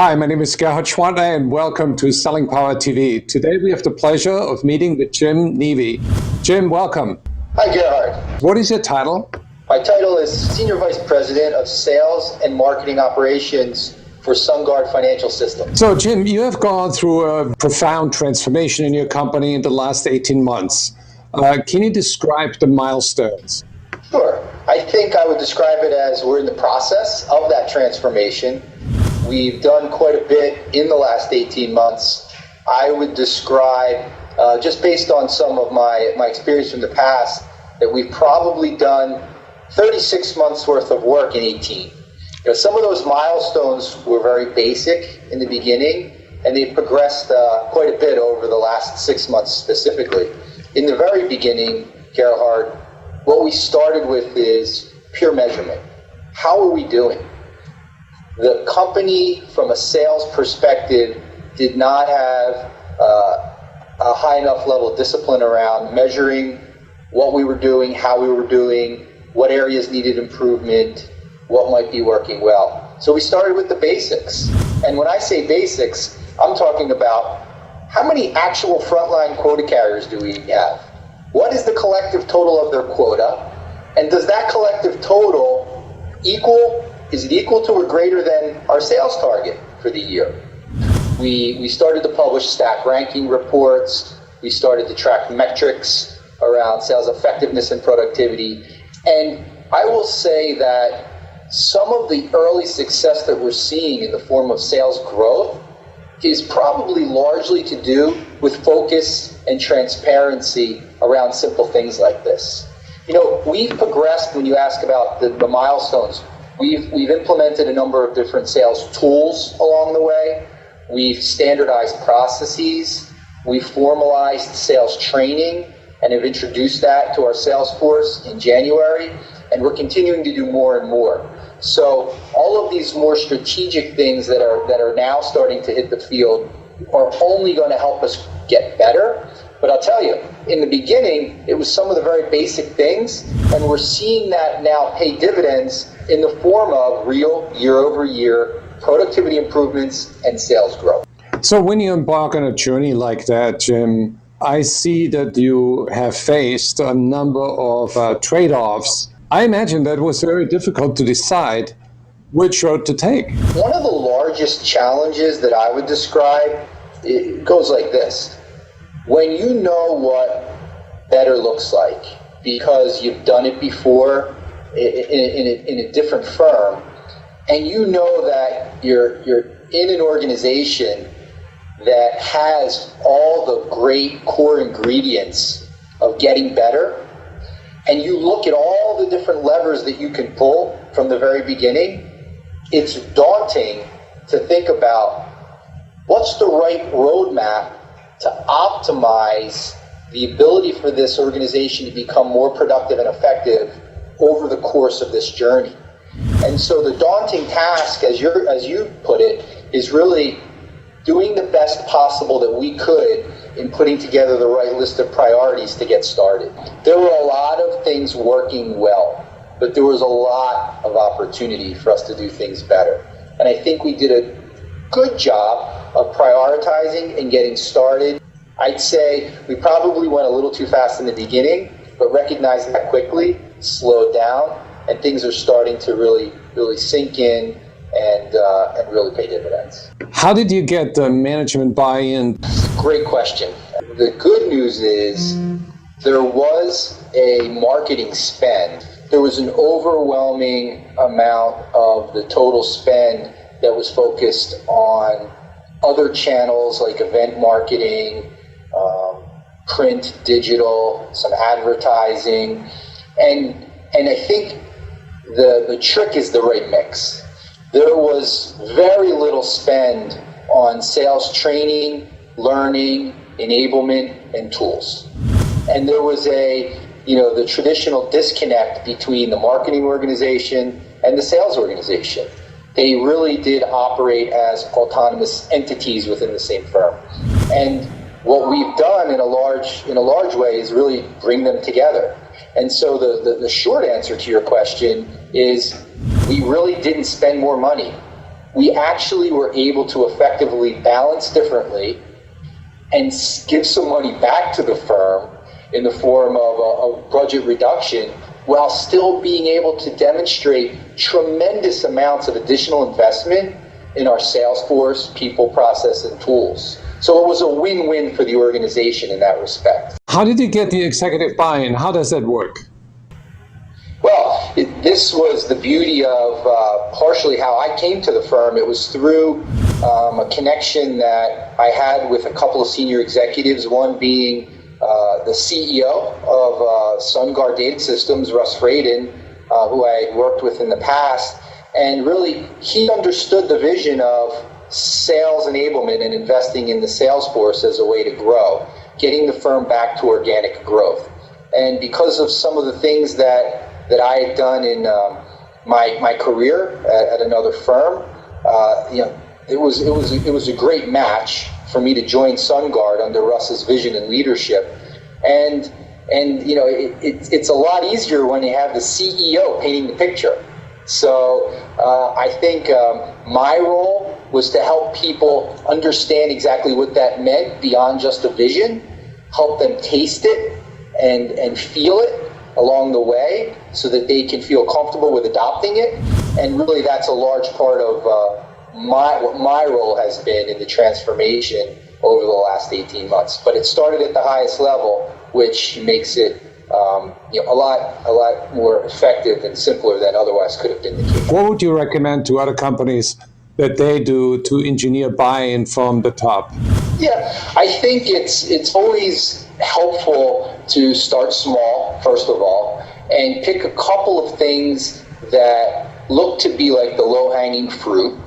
Hi, my name is Gerhard Schwander and welcome to Selling Power TV. Today we have the pleasure of meeting with Neve. Jim, welcome. Hi, Gerhard. What is your title? My title is Senior Vice President of Sales and Marketing Operations for SunGard Financial Systems. So, Jim, you have gone through a profound transformation in your company in the last 18 months. Can you describe the milestones? Sure. I think I would describe it as we're in the process of that transformation. We've done quite a bit in the last 18 months. I would describe, just based on some of my experience from the past, that we've probably done 36 months worth of work in 18. Some of those milestones were very basic in the beginning, and they've progressed quite a bit over the last 6 months specifically. In the very beginning, Gerhard, what we started with is pure measurement. How are we doing? The company, from a sales perspective, did not have a high enough level of discipline around measuring what we were doing, how we were doing, what areas needed improvement, what might be working well. So we started with the basics. And when I say basics, I'm talking about how many actual frontline quota carriers do we have? What is the collective total of their quota? And does that collective total is it equal to or greater than our sales target for the year? We started to publish stack ranking reports. We started to track metrics around sales effectiveness and productivity. And I will say that some of the early success that we're seeing in the form of sales growth is probably largely to do with focus and transparency around simple things like this. We've progressed. When you ask about the milestones, we've implemented a number of different sales tools along the way. We've standardized processes. We've formalized sales training and have introduced that to our sales force in January, and we're continuing to do more and more. So all of these more strategic things that are now starting to hit the field are only going to help us get better. But I'll tell you, in the beginning, it was some of the very basic things, and we're seeing that now pay dividends in the form of real year-over-year productivity improvements and sales growth. So when you embark on a journey like that, Jim, I see that you have faced a number of trade-offs. I imagine that was very difficult to decide which road to take. One of the largest challenges that I would describe, it goes like this. When you know what better looks like because you've done it before in a different firm, and you know that you're in an organization that has all the great core ingredients of getting better, and you look at all the different levers that you can pull from the very beginning, it's daunting to think about what's the right roadmap to optimize the ability for this organization to become more productive and effective over the course of this journey. And so the daunting task, as you put it, is really doing the best possible that we could in putting together the right list of priorities to get started. There were a lot of things working well, but there was a lot of opportunity for us to do things better. And I think we did a good job of prioritizing and getting started. I'd say we probably went a little too fast in the beginning, but recognized that quickly, slowed down, and things are starting to really sink in and really pay dividends. How did you get the management buy-in? Great question. The good news is there was a marketing spend. There was an overwhelming amount of the total spend that was focused on other channels like event marketing, print, digital, some advertising, and I think the trick is the right mix. There was very little spend on sales training, learning, enablement, and tools. And there was the traditional disconnect between the marketing organization and the sales organization. They really did operate as autonomous entities within the same firm. And what we've done in a large way is really bring them together. And so the short answer to your question is we really didn't spend more money. we actually were able to effectively balance differently and give some money back to the firm in the form of a budget reduction, while still being able to demonstrate tremendous amounts of additional investment in our sales force, people, process, and tools. So it was a win-win for the organization in that respect. How did you get the executive buy-in? How does that work? Well, this was the beauty of partially how I came to the firm. It was through a connection that I had with a couple of senior executives, one being the CEO of SunGard Data Systems, Russ Fraden, who I had worked with in the past. And really, he understood the vision of sales enablement and investing in the sales force as a way to grow, getting the firm back to organic growth. And because of some of the things that I had done in my career at another firm, it was a great match for me to join SunGard under Russ's vision and leadership. And it's a lot easier when you have the CEO painting the picture. So I think my role was to help people understand exactly what that meant beyond just a vision, help them taste it and feel it along the way so that they can feel comfortable with adopting it. And really that's a large part of what my role has been in the transformation over the last 18 months. But it started at the highest level, which makes it a lot more effective and simpler than otherwise could have been the case. What would you recommend to other companies that they do to engineer buy-in from the top? Yeah, I think it's always helpful to start small, first of all, and pick a couple of things that look to be like the low-hanging fruit.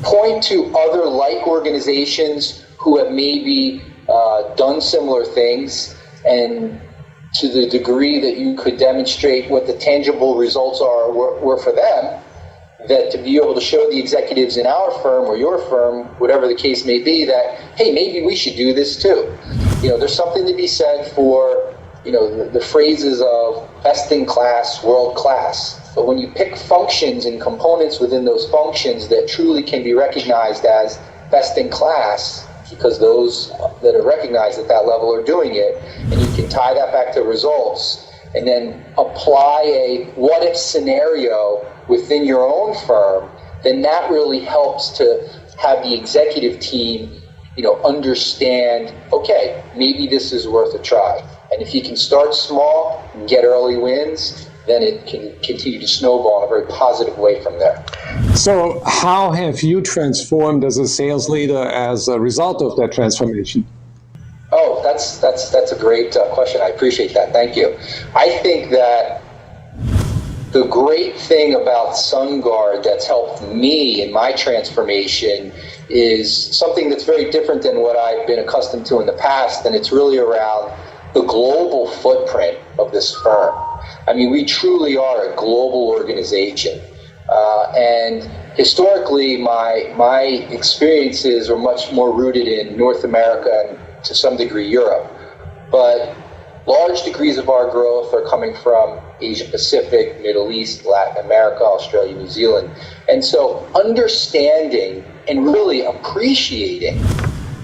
Point to other like organizations who have maybe done similar things, and to the degree that you could demonstrate what the tangible results were for them, that to be able to show the executives in our firm or your firm, whatever the case may be, that, hey, maybe we should do this too. There's something to be said for, the phrases of best in class, world class. But when you pick functions and components within those functions that truly can be recognized as best in class, because those that are recognized at that level are doing it, and you can tie that back to results, and then apply a what-if scenario within your own firm, then that really helps to have the executive team, understand, okay, maybe this is worth a try. And if you can start small and get early wins, then it can continue to snowball in a very positive way from there. So how have you transformed as a sales leader as a result of that transformation? Oh, that's a great question. I appreciate that. Thank you. I think that the great thing about SunGard that's helped me in my transformation is something that's very different than what I've been accustomed to in the past, and it's really around the global footprint of this firm. I mean, we truly are a global organization. And historically, my experiences are much more rooted in North America and to some degree Europe. But large degrees of our growth are coming from Asia Pacific, Middle East, Latin America, Australia, New Zealand. And so understanding and really appreciating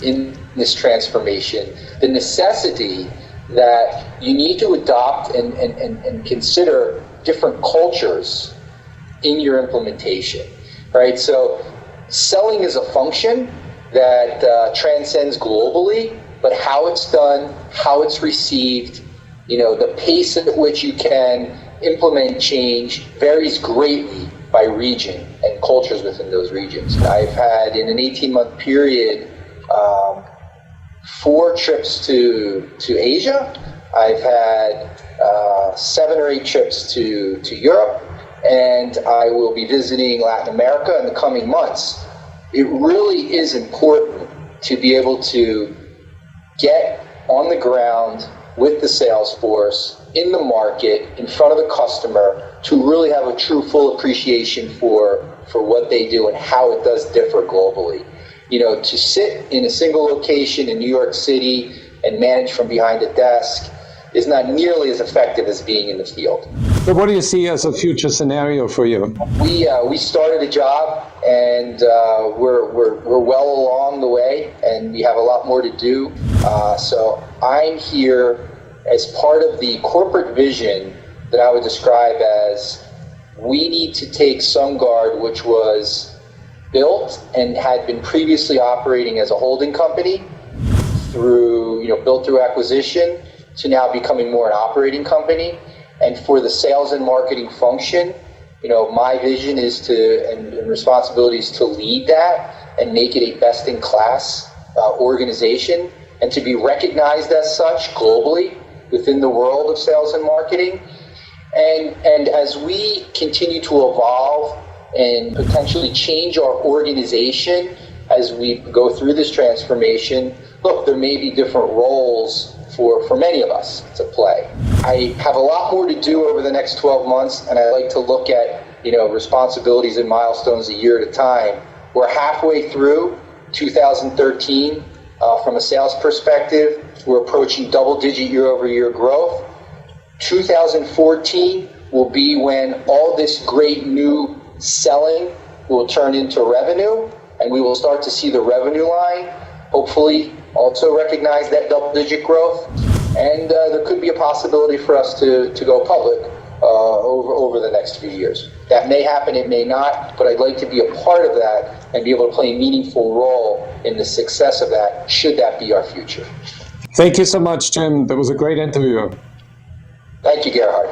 in this transformation the necessity that you need to adopt and consider different cultures in your implementation, right? So selling is a function that transcends globally, but how it's done, how it's received, the pace at which you can implement change varies greatly by region and cultures within those regions. I've had, in an 18-month period, 4 trips to Asia. I've had 7 or 8 trips to Europe, and I will be visiting Latin America in the coming months. It really is important to be able to get on the ground with the sales force, in the market, in front of the customer, to really have a true full appreciation for what they do and how it does differ globally. To sit in a single location in New York City and manage from behind a desk is not nearly as effective as being in the field. So what do you see as a future scenario for you? We started a job, and we're well along the way, and we have a lot more to do. So I'm here as part of the corporate vision that I would describe as we need to take SunGard, which was built and had been previously operating as a holding company built through acquisition, to now becoming more an operating company. And for the sales and marketing function, my vision is and responsibility is to lead that and make it a best-in-class organization, and to be recognized as such globally within the world of sales and marketing. And as we continue to evolve and potentially change our organization as we go through this transformation, look, there may be different roles for many of us to play. I have a lot more to do over the next 12 months, and I like to look at responsibilities and milestones a year at a time. We're halfway through 2013 from a sales perspective. We're approaching double-digit year-over-year growth. 2014 will be when all this great new selling will turn into revenue, and we will start to see the revenue line hopefully also recognize that double-digit growth. And there could be a possibility for us to go public over the next few years. That may happen, it may not, but I'd like to be a part of that and be able to play a meaningful role in the success of that, should that be our future. Thank you so much, Jim. That was a great interview. Thank you, Gerhard.